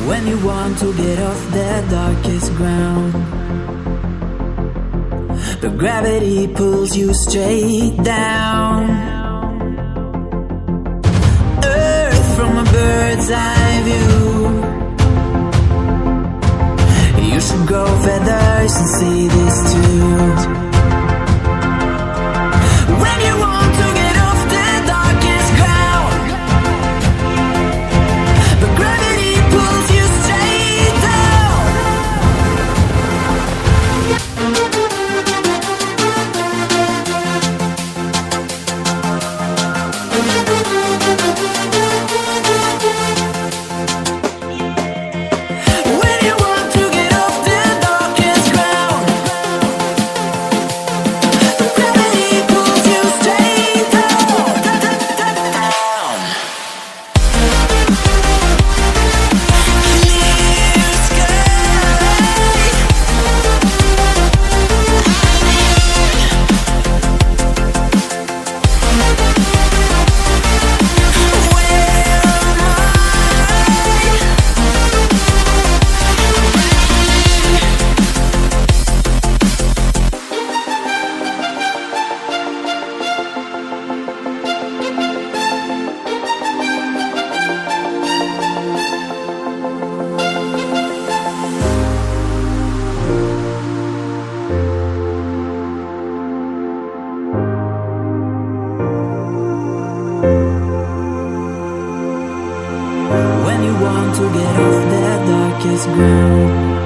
When you want to get off the darkest ground, but gravity pulls you straight down. Earth from a bird's eye view. You should grow feathers and see this too. When you want to get off the darkest ground, but gravity pulls you straight down. When you want to get off the darkest ground, but gravity pulls you straight down. Clear sky. When you want to get off the darkest ground,